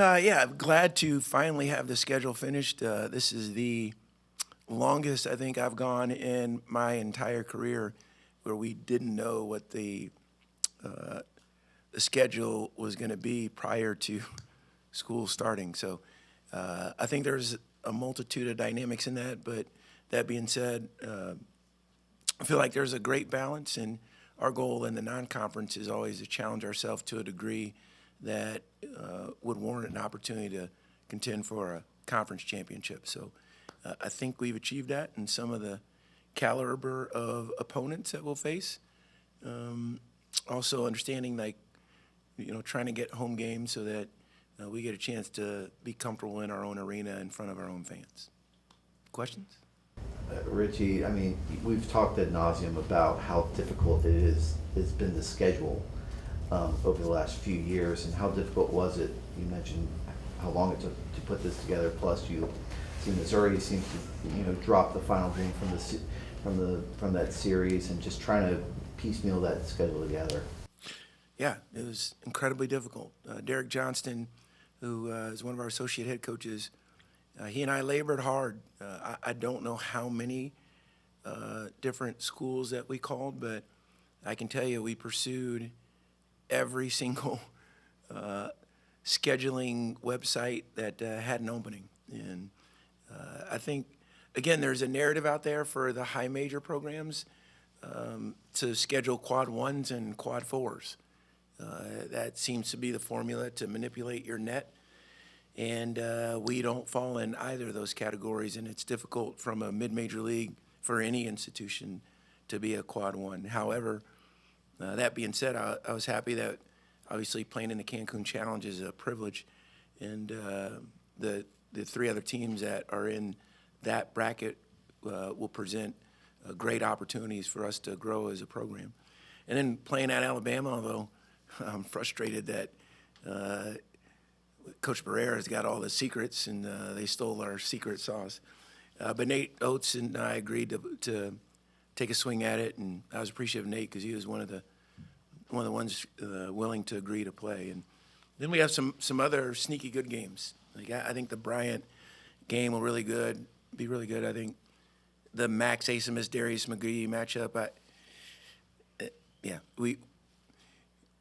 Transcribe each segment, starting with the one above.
Yeah, I'm glad to finally have the schedule finished. This is the longest I think I've gone in my entire career where we didn't know what the schedule was going to be prior to school starting. So I think there's a multitude of dynamics in that. But that being said, I feel like there's a great balance, and our goal in the non-conference is always to challenge ourselves to a degree that would warrant an opportunity to contend for a conference championship. So I think we've achieved that in some of the caliber of opponents that we'll face. Also understanding, like, trying to get home games so that we get a chance to be comfortable in our own arena in front of our own fans. Questions? Ritchie, I mean, we've talked ad nauseum about how difficult it's been to schedule over the last few years, and how difficult was it? You mentioned how long it took to put this together. Plus, you see Missouri seems to drop the final game from that series, and just trying to piecemeal that schedule together. Yeah, it was incredibly difficult. Derek Johnston, who is one of our associate head coaches, he and I labored hard. I don't know how many different schools that we called, but I can tell you we pursued every single scheduling website that had an opening. And I think, again, there's a narrative out there for the high major programs to schedule quad ones and quad fours. That seems to be the formula to manipulate your net. And we don't fall in either of those categories, and it's difficult from a mid-major league for any institution to be a quad one. However, that being said, I was happy that obviously playing in the Cancun Challenge is a privilege, and the three other teams that are in that bracket will present great opportunities for us to grow as a program. And then playing at Alabama, although I'm frustrated that Coach Barrera's got all the secrets, and they stole our secret sauce. But Nate Oates and I agreed to take a swing at it, and I was appreciative of Nate because he was one of the ones willing to agree to play. And then we have some other sneaky good games. Like I think the Bryant game will be really good. I think the Max Asimus Darius McGee matchup.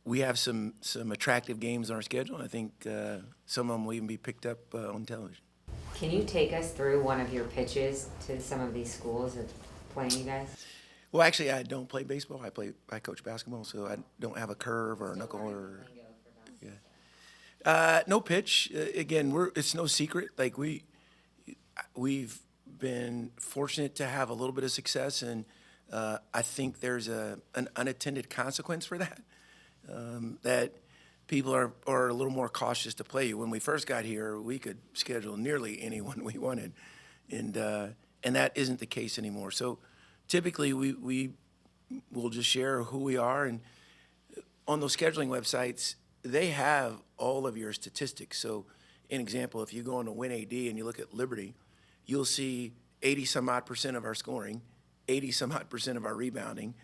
We have some attractive games on our schedule. I think some of them will even be picked up on television. Can you take us through one of your pitches to some of these schools that playing you guys? Well, actually, I don't play baseball. I coach basketball, so I don't have a curve or a knuckle or. Yeah. No pitch. Again, it's no secret. Like we've been fortunate to have a little bit of success, and I think there's an unintended consequence for that. That people are a little more cautious to play you. When we first got here, we could schedule nearly anyone we wanted, and that isn't the case anymore. So typically we will just share who we are, and on those scheduling websites, they have all of your statistics. So an example, if you go into WinAD and you look at Liberty, you'll see 80-some-odd% of our scoring, 80-some-odd% of our rebounding,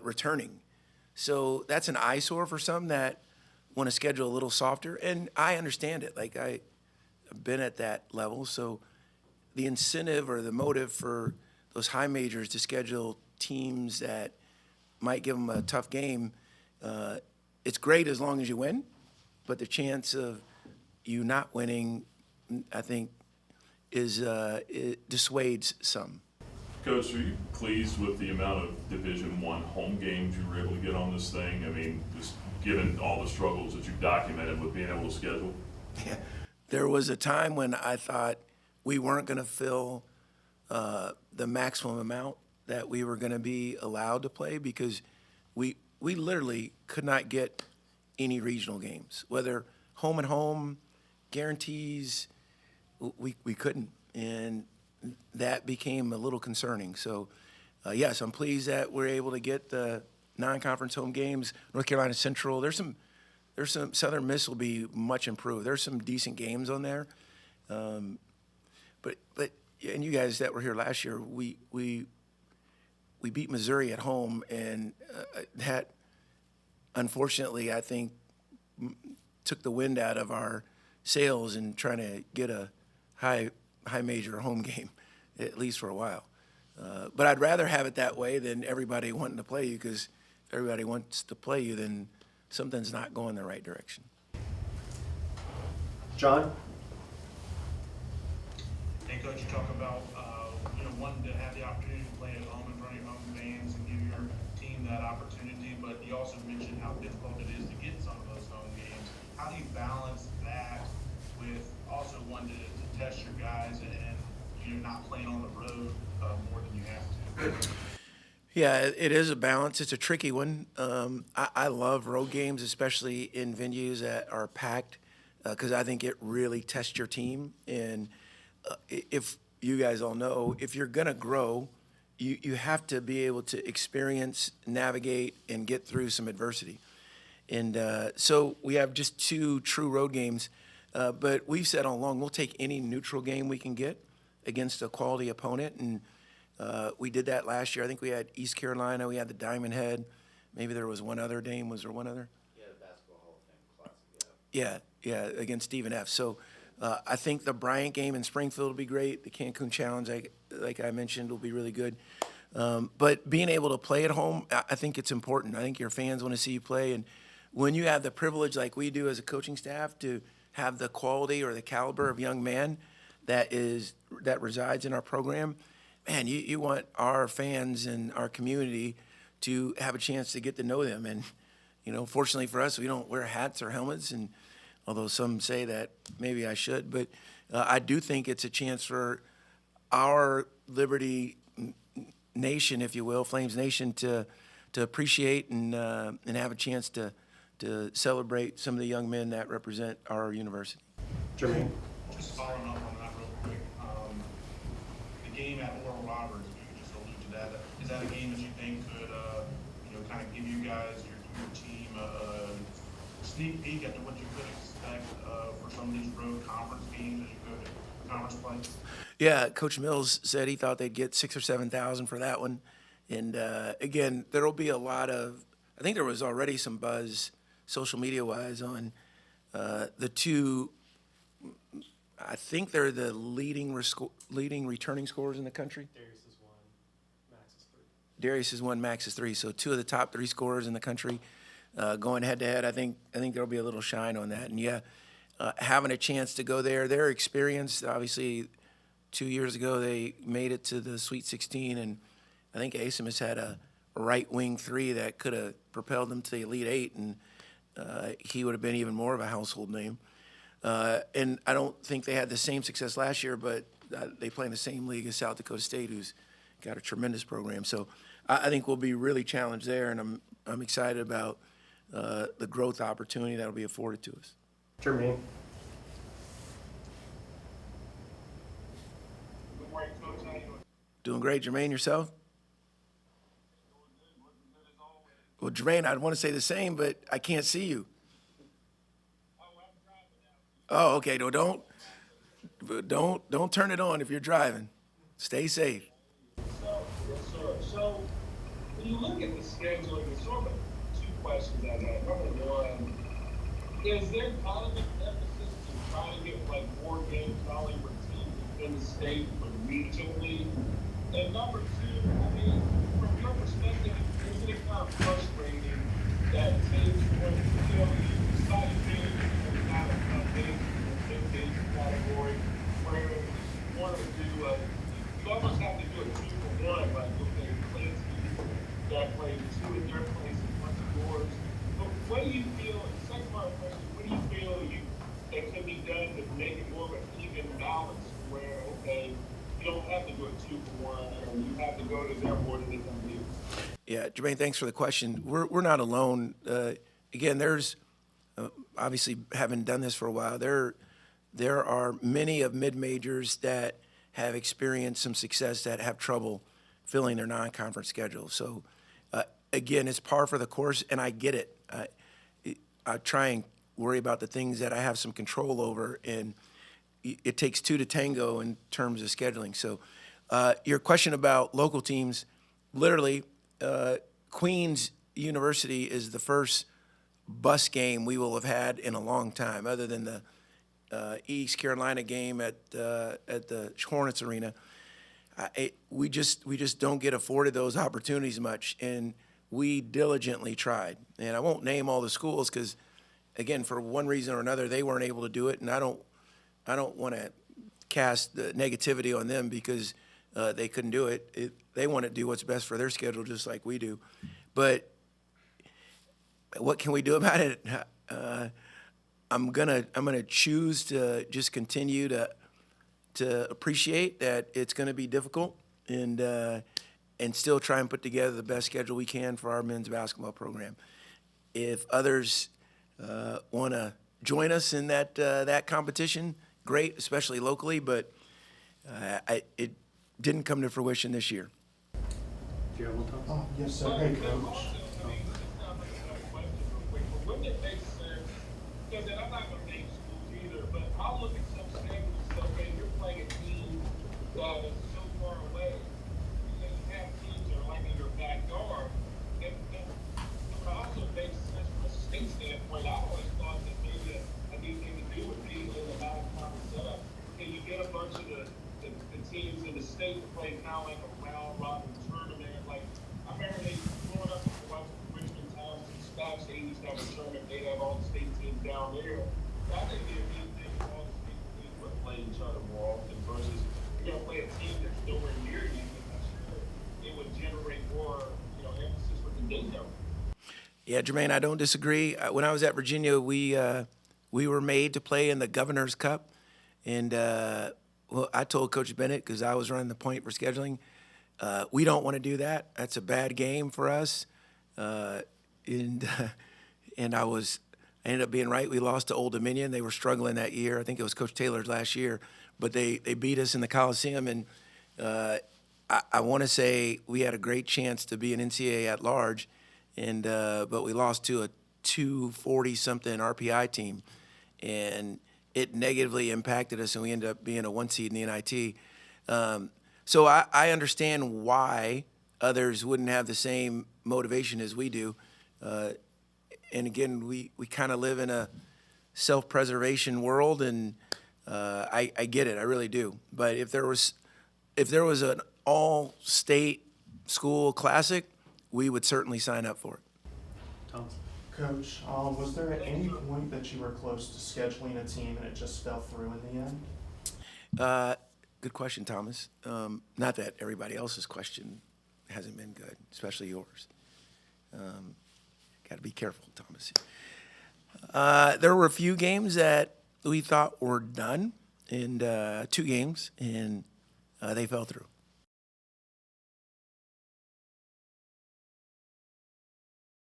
returning. So that's an eyesore for some that want to schedule a little softer, and I understand it. Like I've been at that level, so the incentive or the motive for those high majors to schedule teams that might give them a tough game, it's great as long as you win, but the chance of you not winning, I think, it dissuades some. Coach, are you pleased with the amount of Division I home games you were able to get on this thing? I mean, just given all the struggles that you've documented with being able to schedule? Yeah. There was a time when I thought we weren't going to fill the maximum amount that we were going to be allowed to play because we literally could not get any regional games, whether home and home, guarantees, we couldn't. And that became a little concerning. So, yes, I'm pleased that we're able to get the non-conference home games. North Carolina Central, there's some Southern Miss will be much improved. There's some decent games on there, but and you guys that were here last year, we beat Missouri at home, and that unfortunately I think took the wind out of our sails and trying to get a high major home game, at least for a while. But I'd rather have it that way than everybody wanting to play you, because if everybody wants to play you, then something's not going the right direction. John? Hey, Coach, you talk about, wanting to have the opportunity to play at home in front of your home fans and give your team that opportunity, but you also mentioned how difficult it is to get some of those home games. How do you balance that with also wanting to test your guys and not playing on the road more than you have to? Yeah, it is a balance. It's a tricky one. I love road games, especially in venues that are packed, because I think it really tests your team. And if you guys all know, if you're going to grow, you have to be able to experience, navigate, and get through some adversity. And so we have just 2 true road games, but we've said all along we'll take any neutral game we can get against a quality opponent. And we did that last year. I think we had East Carolina, we had the Diamond Head. Maybe there was one other game. Was there one other? Yeah, the Basketball Hall of Fame Classic, Yeah, against Stephen F. So I think the Bryant game in Springfield will be great. The Cancun Challenge, like I mentioned, will be really good. But being able to play at home, I think it's important. I think your fans want to see you play. And when you have the privilege, like we do as a coaching staff, to have the quality or the caliber of young man that resides in our program, man, you want our fans and our community to have a chance to get to know them. And, fortunately for us, we don't wear hats or helmets, and although some say that maybe I should, but I do think it's a chance for our Liberty Nation, if you will, Flames Nation, to appreciate and have a chance to celebrate some of the young men that represent our university. Jermaine? Just following up on that real quick, the game at Oral Roberts, if you could just allude to that, is that a game that you think could, kind of give you guys, your team, a sneak peek into what you could expect for some of these road conference games as you go to conference play? Yeah, Coach Mills said he thought they'd get 6,000 or 7,000 for that one. And again, there will be a lot of, I think there was already some buzz social media-wise on the 2, I think they're the leading returning scorers in the country. Darius is 1, Max is 3. So 2 of the top 3 scorers in the country going head-to-head. I think there'll be a little shine on that. And, yeah, having a chance to go there, they're experienced. Obviously, 2 years ago they made it to the Sweet 16, and I think Asim has had a right-wing 3 that could have propelled them to the Elite 8, and he would have been even more of a household name. And I don't think they had the same success last year, but they play in the same league as South Dakota State, who's got a tremendous program. So I think we'll be really challenged there, and I'm excited about the growth opportunity that will be afforded to us. Jermaine? Good morning, Coach. How you doing? Doing great, Jermaine. Yourself? Well, Jermaine, I'd want to say the same, but I can't see you. Oh, okay. No, don't turn it on if you're driving. Stay safe. Yes, sir. So, when you look at the schedule, there's sort of 2 questions I have. Number one, is there kind of an emphasis to try to get more games, not only for teams within the state, but regionally? And number 2, from your perspective, isn't it kind of frustrating that teams, when you decide to do kind of games in the category, where you want to do you almost have to do a 2-for-1, like, okay, play teams that play 2 in their place and 1 in yours. But what do you feel, the second part of the question, what do you feel that can be done to make it more of an even balance where, okay, you don't have to do a 2-for-1, or you have to go to their board and they come to you? Yeah, Jermaine, thanks for the question. We're not alone. Again, there's obviously, having done this for a while, there are many of mid-majors that have experienced some success that have trouble filling their non-conference schedule. So, again, it's par for the course, and I get it. I try and worry about the things that I have some control over, and it takes 2 to tango in terms of scheduling. So, your question about local teams, literally, Queens University is the first bus game we will have had in a long time, other than the East Carolina game at the Hornets Arena. We just don't get afforded those opportunities much, and we diligently tried. And I won't name all the schools because, again, for one reason or another, they weren't able to do it, and I don't want to cast the negativity on them because they couldn't do it. They want to do what's best for their schedule, just like we do. But what can we do about it? I'm gonna choose to just continue to appreciate that it's going to be difficult and still try and put together the best schedule we can for our men's basketball program. If others want to join us in that competition, great, especially locally, but it didn't come to fruition this year. Do you have one, Tom? Oh, yes, sir. Hey, Coach. Also, I mean, it's not like another question real quick, but wouldn't it make sense, because I'm not gonna name schools either, but I'll look at some standards and say, okay, you're playing a team that is so far away, and you have teams that are like in your backyard, and it also makes sense from a state standpoint. I always thought that maybe a new thing to do would be in the non-conference setup. Can you get a bunch of the teams in the state to play kind of like a round robin tournament? Like, I remember they growing up watching Richmond Times and Scotch, they used to have a tournament, they'd have all the state teams down there. I think it'd be a thing if all the state teams would play each other more often versus you're gonna play a team that's nowhere near you, and I'm sure it would generate more, emphasis with the data. Yeah, Jermaine, I don't disagree. When I was at Virginia, we were made to play in the Governor's Cup, and well, I told Coach Bennett, because I was running the point for scheduling, we don't want to do that. That's a bad game for us. And I ended up being right. We lost to Old Dominion. They were struggling that year. I think it was Coach Taylor's last year, but they beat us in the Coliseum. And I want to say we had a great chance to be an NCAA at large, but we lost to a 240-something RPI team, and it negatively impacted us, and we ended up being a 1 seed in the NIT. So I understand why others wouldn't have the same motivation as we do. And again, we kind of live in a self-preservation world, and I get it, I really do. But if there was an all-state school classic, we would certainly sign up for it. Tom? Coach, was there at any point that you were close to scheduling a team and it just fell through in the end? Good question, Thomas. Not that everybody else's question hasn't been good, especially yours. Got to be careful, Thomas. There were a few games that we thought were done, and 2 games, and they fell through.